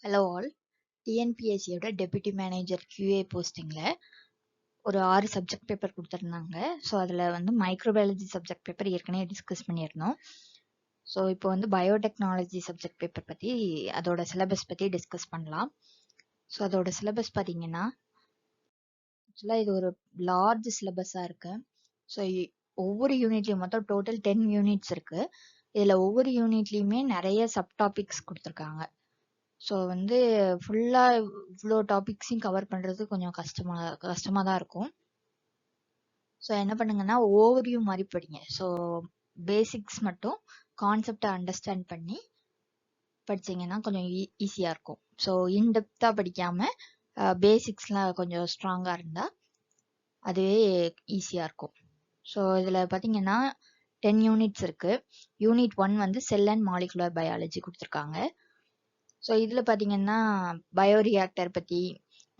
Hello all. டிஎன்பிஎஸ்சியோட deputy manager QA போஸ்டிங்கில் ஒரு 6 சப்ஜெக்ட் பேப்பர் கொடுத்துருந்தாங்க. ஸோ அதில் வந்து மைக்ரோபயாலஜி சப்ஜெக்ட் பேப்பர் ஏற்கனவே டிஸ்கஸ் பண்ணியிருந்தோம். ஸோ இப்போ வந்து பயோடெக்னாலஜி சப்ஜெக்ட் பேப்பர் பற்றி அதோட சிலபஸ் பற்றி டிஸ்கஸ் பண்ணலாம். ஸோ அதோட சிலபஸ் பார்த்தீங்கன்னா ஆக்சுவலாக இது ஒரு லார்ஜ் சிலபஸாக இருக்கு. ஸோ ஒவ்வொரு யூனிட்லையும் மொத்தம் டோட்டல் 10 யூனிட்ஸ் இருக்கு. இதில் ஒவ்வொரு யூனிட்லையுமே நிறைய சப்டாபிக்ஸ் கொடுத்துருக்காங்க. ஸோ வந்து ஃபுல்லாக இவ்வளோ டாபிக்ஸையும் கவர் பண்ணுறது கொஞ்சம் கஷ்டமாக தான் இருக்கும். ஸோ என்ன பண்ணுங்கன்னா ஓவர்வியூ மாதிரி படிங்க. ஸோ பேசிக்ஸ் மட்டும் கான்செப்டை அண்டர்ஸ்டாண்ட் பண்ணி படிச்சிங்கன்னா கொஞ்சம் ஈஸியாக இருக்கும். ஸோ இன்டெப்த்தாக படிக்காமல் பேசிக்ஸ்லாம் கொஞ்சம் ஸ்ட்ராங்காக இருந்தால் அதுவே ஈஸியாக இருக்கும். ஸோ இதில் பார்த்தீங்கன்னா 10 யூனிட்ஸ் இருக்குது. யூனிட் 1 வந்து செல் அண்ட் மாலிகுலர் பயாலஜி கொடுத்துருக்காங்க. ஸோ இதில் பார்த்தீங்கன்னா பயோரியாக்டர் பற்றி,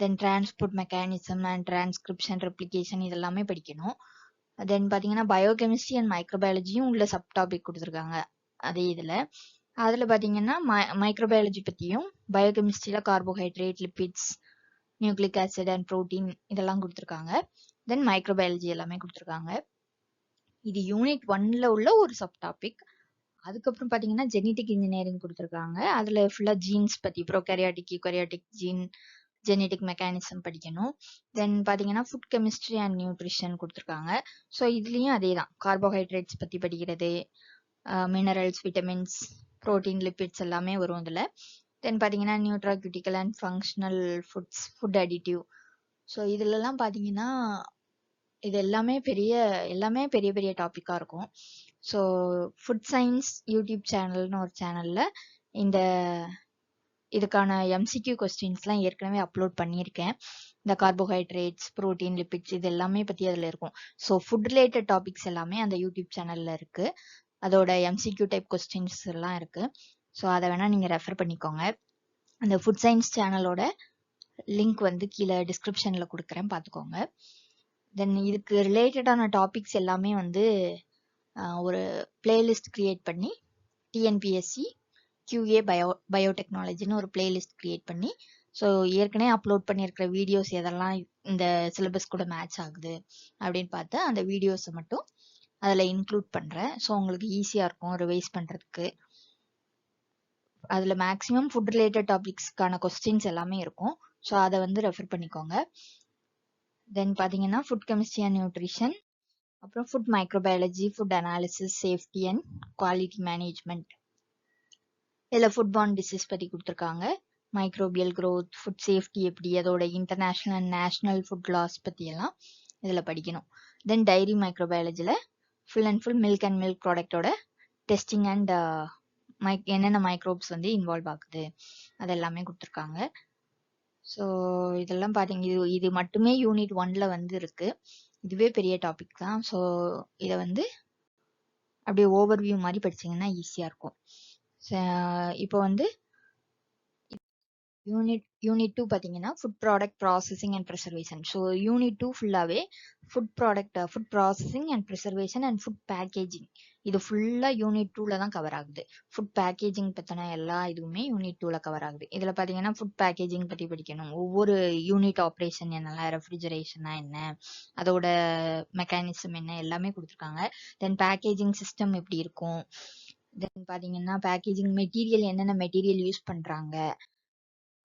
then transport mechanism and transcription replication இதெல்லாமே படிக்கணும். தென் பார்த்தீங்கன்னா பயோகெமிஸ்ட்ரி அண்ட் மைக்ரோபயாலஜியும் உள்ள சப் டாபிக் கொடுத்துருக்காங்க அதே இதில். அதில் பார்த்தீங்கன்னா மைக்ரோபயாலஜி பற்றியும் பயோகெமிஸ்ட்ரியில் carbohydrate, lipids, nucleic acid and protein இதெல்லாம் கொடுத்துருக்காங்க. தென் மைக்ரோபயாலஜி எல்லாமே கொடுத்துருக்காங்க. இது யூனிட் 1ல் உள்ள ஒரு சப் டாபிக். அதுக்கப்புறம் பார்த்தீங்கன்னா ஜெனட்டிக் இன்ஜினியரிங் கொடுத்துருக்காங்க. அதில் ஃபுல்லாக ஜீன்ஸ் பற்றி prokaryotic, eukaryotic gene, genetic mechanism படிக்கணும். தென் பார்த்தீங்கன்னா ஃபுட் கெமிஸ்ட்ரி அண்ட் நியூட்ரிஷன் கொடுத்துருக்காங்க. ஸோ இதுலேயும் அதே தான், கார்போஹைட்ரேட்ஸ் பற்றி படிக்கிறது, மினரல்ஸ், விட்டமின்ஸ், ப்ரோட்டீன், லிப்பிட்ஸ் எல்லாமே வரும் இதில். தென் பார்த்தீங்கன்னா nutraceutical and functional foods, food additive. So இதுலலாம் பார்த்தீங்கன்னா இது எல்லாமே பெரிய பெரிய டாப்பிக்காக இருக்கும். ஸோ ஃபுட் சயின்ஸ் யூடியூப் சேனல்னு ஒரு சேனலில் இந்த இதுக்கான MCQ கொஸ்டின்ஸ்லாம் ஏற்கனவே அப்லோட் பண்ணியிருக்கேன். இந்த கார்போஹைட்ரேட்ஸ், ப்ரோட்டீன், லிப்பிட்ஸ் இது எல்லாமே பற்றி அதில் இருக்கும். ஸோ ஃபுட் ரிலேட்டட் டாபிக்ஸ் எல்லாமே அந்த யூடியூப் சேனலில் இருக்குது. அதோட MCQ டைப் கொஸ்டின்ஸ் எல்லாம் இருக்குது. ஸோ அதை வேணால் நீங்கள் ரெஃபர் பண்ணிக்கோங்க. அந்த ஃபுட் சயின்ஸ் சேனலோட லிங்க் வந்து கீழே டிஸ்கிரிப்ஷனில் கொடுக்குறேன், பார்த்துக்கோங்க. தென் இதுக்கு ரிலேட்டடான டாபிக்ஸ் எல்லாமே வந்து ஒரு பிளேலிஸ்ட் கிரியேட் பண்ணி டிஎன்பிஎஸ்சி QA பயோடெக்னாலஜின்னு ஒரு பிளேலிஸ்ட் கிரியேட் பண்ணி, ஸோ ஏற்கனவே அப்லோட் பண்ணியிருக்கிற வீடியோஸ் எதெல்லாம் இந்த சிலபஸ் கூட மேட்ச் ஆகுது அப்படின்னு பார்த்து அந்த வீடியோஸை மட்டும் அதில் இன்க்ளூட் பண்ணுறேன். ஸோ உங்களுக்கு ஈஸியாக இருக்கும் ரிவைஸ் பண்ணுறதுக்கு. அதில் மேக்ஸிமம் ஃபுட் ரிலேட்டட் டாபிக்ஸ்க்கான கொஸ்டின்ஸ் எல்லாமே இருக்கும். ஸோ அதை வந்து ரெஃபர் பண்ணிக்கோங்க. தென் பார்த்தீங்கன்னா ஃபுட் கெமிஸ்ட்ரி அண்ட் நியூட்ரிஷன், அப்புறம் food microbiology, food analysis, safety and quality management. இதில் ஃபுட் பார்ன் டிசீஸ் பற்றி கொடுத்துருக்காங்க. மைக்ரோபியல் க்ரோத், ஃபுட் சேஃப்டி எப்படி, அதோட international and national food laws பற்றியெல்லாம் இதில் படிக்கணும். தென் டைரி மைக்ரோபயாலஜியில் full and full milk and milk ப்ராடக்டோட டெஸ்டிங் அண்ட் என்னென்ன மைக்ரோப்ஸ் வந்து இன்வால்வ் ஆகுது அதெல்லாமே கொடுத்துருக்காங்க. ஸோ இதெல்லாம் பார்த்தீங்க, இது மட்டுமே யூனிட் 1ல் வந்து இருக்குது. இதுவே பெரிய டாபிக் தான். ஸோ இதை வந்து அப்படியே ஓவர்வியூ மாதிரி படிச்சிங்கன்னா ஈஸியாக இருக்கும். இப்போ வந்து யூனிட் 2 பார்த்தீங்கன்னா food product processing and preservation. So unit 2 ஃபுல்லாகவே food processing and preservation and food packaging இது ஃபுல்லாக யூனிட் 2ல் தான் கவர் ஆகுது. ஃபுட் பேக்கேஜிங் பற்றின எல்லா இதுவுமே யூனிட் 2ல் கவர் ஆகுது. இதில் பார்த்தீங்கன்னா ஃபுட் பேக்கேஜிங் பற்றி படிக்கணும். ஒவ்வொரு யூனிட் ஆப்ரேஷன் என்னெல்லாம், ரெஃப்ரிஜரேஷனா என்ன, அதோட மெக்கானிசம் என்ன எல்லாமே கொடுத்துருக்காங்க. தென் பேக்கேஜிங் சிஸ்டம் எப்படி இருக்கும், தென் பார்த்தீங்கன்னா பேக்கேஜிங் மெட்டீரியல் என்னென்ன மெட்டீரியல் யூஸ் பண்ணுறாங்க,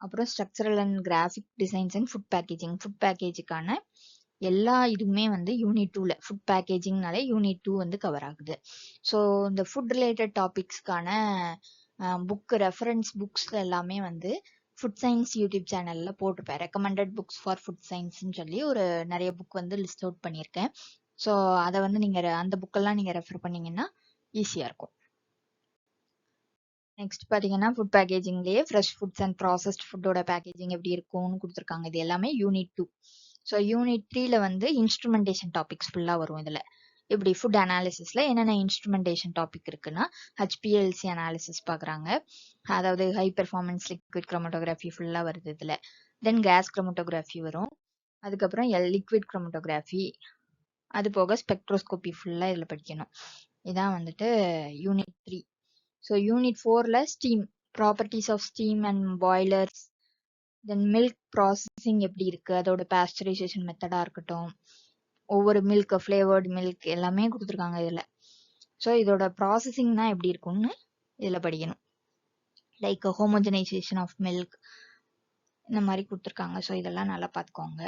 அப்புறம் structural and graphic designs and food packaging. Food பேக்கேஜுக்கான எல்லா இதுவுமே வந்து யூனிட் 2ல், ஃபுட் பேக்கேஜிங்னாலே யூனிட் 2 வந்து கவர் ஆகுது. ஸோ இந்த ஃபுட் ரிலேட்டட் டாபிக்ஸ்க்கான ரெஃபரன்ஸ் புக்ஸ் எல்லாமே வந்து ஃபுட் சயின்ஸ் யூடியூப் சேனலில் போட்டுப்பேன். ரெக்கமெண்டட் புக்ஸ் ஃபார் ஃபுட் சயின்ஸ்ன்னு சொல்லி ஒரு நிறைய புக் வந்து லிஸ்ட் அவுட் பண்ணியிருக்கேன். ஸோ அதை வந்து நீங்கள் அந்த புக்கெல்லாம் நீங்கள் ரெஃபர் பண்ணிங்கன்னா ஈஸியாக இருக்கும். நெக்ஸ்ட் பார்த்தீங்கன்னா ஃபுட் பேக்கேஜிங்லேயே ஃப்ரெஷ் ஃபுட்ஸ் அண்ட் ப்ராசஸ்ட் ஃபுட்டோட பேக்கேஜிங் எப்படி இருக்கும்னு கொடுத்துருக்காங்க. இது எல்லாமே யூனிட் 2. ஸோ யூனிட் 3ல வந்து இன்ஸ்ட்ருமெண்டேஷன் டாபிக்ஸ் ஃபுல்லாக வரும். இதில் இப்படி ஃபுட் அனாலிசிஸில் என்னென்ன இன்ஸ்ட்ருமெண்டேஷன் டாபிக் இருக்குன்னா HPLC அனாலிசிஸ் பார்க்குறாங்க. அதாவது ஹை பெர்ஃபார்மன்ஸ் லிக்விட் க்ரோமட்டோகிராஃபி ஃபுல்லாக வருது இதில். தென் கேஸ் க்ரோமட்டோகிராஃபி வரும். அதுக்கப்புறம் லிக்விட் க்ரோமட்டோகிராஃபி, அது போக ஸ்பெக்ட்ரோஸ்கோபி ஃபுல்லாக இதில் படிக்கணும். இதான் வந்துட்டு யூனிட் 3. ஸோ யூனிட் 4ல் steam properties of steam and boilers, then milk processing எப்படி இருக்கு, அதோட பாஸ்டரைசேஷன் மெத்தடா இருக்கட்டும், ஒவ்வொரு மில்க் ஃப்ளேவர்டு மில்க் எல்லாமே கொடுத்துருக்காங்க இதுல. ஸோ இதோட ப்ராசஸிங்னா எப்படி இருக்கும்னு இதுல படிக்கணும். லைக் ஹோமோஜனைசேஷன் ஆஃப் மில்க் இந்த மாதிரி கொடுத்துருக்காங்க. ஸோ இதெல்லாம் நல்லா பார்த்துக்கோங்க.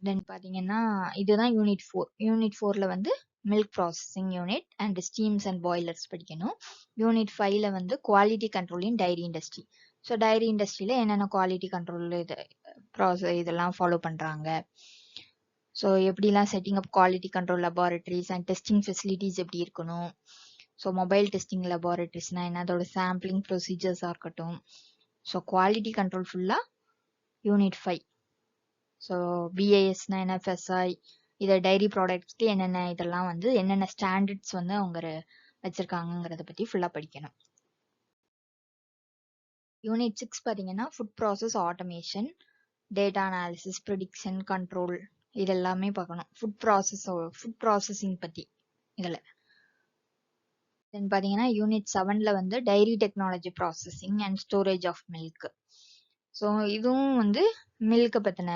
தென் பார்த்தீங்கன்னா இதுதான் யூனிட் 4. யூனிட் 4ல வந்து milk processing unit and steams and boilers படிக்கணும். யூனிட் 5ல வந்து குவாலிட்டி கண்ட்ரோல் இன் டைரி இண்டஸ்ட்ரி. ஸோ டைரி இண்டஸ்ட்ரியில என்னென்ன குவாலிட்டி கண்ட்ரோல் இதெல்லாம் ஃபாலோ பண்றாங்க, ஸோ எப்படிலாம் setting up quality control laboratories and testing facilities எப்படி இருக்கணும், ஸோ மொபைல் டெஸ்டிங் லெபார்டரிஸ்னா என்ன, அதோட சாம்பிளிங் ப்ரொசீஜர்ஸாக இருக்கட்டும். ஸோ குவாலிட்டி கண்ட்ரோல் ஃபுல்லாக யூனிட் 5. ஸோ பிஏஎஸ்னா என்ன, FSI, இதை டைரி ப்ராடக்ட்ஸ்க்கு என்னென்ன இதெல்லாம் வந்து என்னென்ன ஸ்டாண்டர்ட்ஸ் வந்து அவங்க வச்சிருக்காங்கிறத பற்றி ஃபுல்லாக படிக்கணும். யூனிட் 6 பார்த்தீங்கன்னா food process automation, data analysis, prediction, control இதெல்லாமே பார்க்கணும். ஃபுட் ப்ராசஸிங் பற்றி இதில். தென் பார்த்தீங்கன்னா யூனிட் 7ல வந்து dairy technology processing and storage of milk. So இதுவும் வந்து மில்கை பற்றின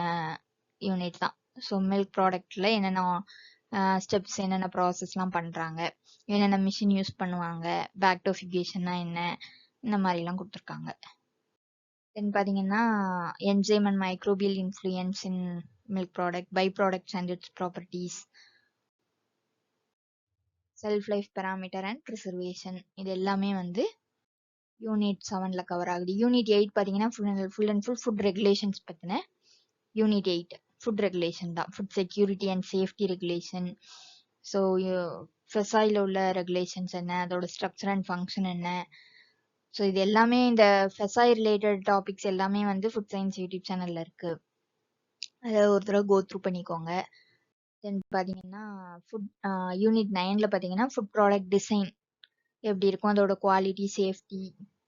யூனிட் தான். ஸோ மில்க் ப்ராடக்ட்ல என்னென்ன ஸ்டெப்ஸ், என்னென்ன ப்ராசஸ்லாம் பண்ணுறாங்க, என்னென்ன மிஷின் யூஸ் பண்ணுவாங்க, பேக்டோஃபிகேஷன்னா என்ன, இந்த மாதிரிலாம் கொடுத்துருக்காங்க. தென் பார்த்தீங்கன்னா enzyme and microbial influence in milk product, by products and its properties, shelf life parameter and preservation, இது எல்லாமே வந்து யூனிட் 7ல கவர் ஆகுது. யூனிட் 8 பார்த்தீங்கன்னா full and full food regulations பற்றின யூனிட் 8. ஃபுட் ரெகுலேஷன் தான், food security and safety regulation. So ஃபெசாயில் உள்ள ரெகுலேஷன்ஸ் என்ன, அதோட ஸ்ட்ரக்சர் அண்ட் ஃபங்க்ஷன் என்ன, ஸோ இது எல்லாமே இந்த ஃபெசாய் ரிலேட்டட் டாபிக்ஸ் எல்லாமே வந்து ஃபுட் சயின்ஸ் யூடியூப் சேனல்ல இருக்கு. அதை ஒரு தடவை கோ த்ரூ பண்ணிக்கோங்க. தென் பார்த்தீங்கன்னா ஃபுட் யூனிட் 9ல பார்த்தீங்கன்னா ஃபுட் ப்ராடக்ட் டிசைன் எப்படி இருக்கும், அதோட குவாலிட்டி, சேஃப்டி,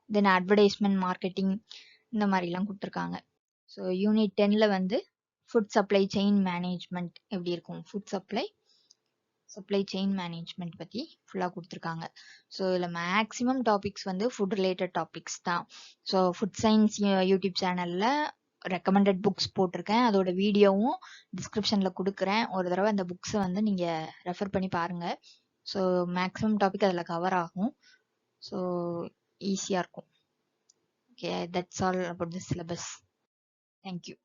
தென் அட்வர்டைஸ்மெண்ட், மார்க்கெட்டிங் இந்த மாதிரிலாம் கொடுத்துருக்காங்க. ஸோ யூனிட் 10ல வந்து ஃபுட் சப்ளை செயின் மேனேஜ்மெண்ட் எப்படி இருக்கும், ஃபுட் சப்ளை செயின் மேனேஜ்மெண்ட் பற்றி ஃபுல்லாக கொடுத்துருக்காங்க. ஸோ இதில் மேக்ஸிமம் டாபிக்ஸ் வந்து ஃபுட் ரிலேட்டட் டாபிக்ஸ் தான். ஸோ ஃபுட் சயின்ஸ் யூடியூப் சேனலில் ரெக்கமெண்டட் புக்ஸ் போட்டிருக்கேன், அதோட வீடியோவும் டிஸ்கிரிப்ஷனில் கொடுக்குறேன். ஒரு தடவை அந்த புக்ஸை வந்து நீங்கள் ரெஃபர் பண்ணி பாருங்கள். ஸோ மேக்ஸிமம் டாபிக் அதில் கவர் ஆகும். ஸோ ஈஸியாக இருக்கும். Okay, that's all about the syllabus. Thank you.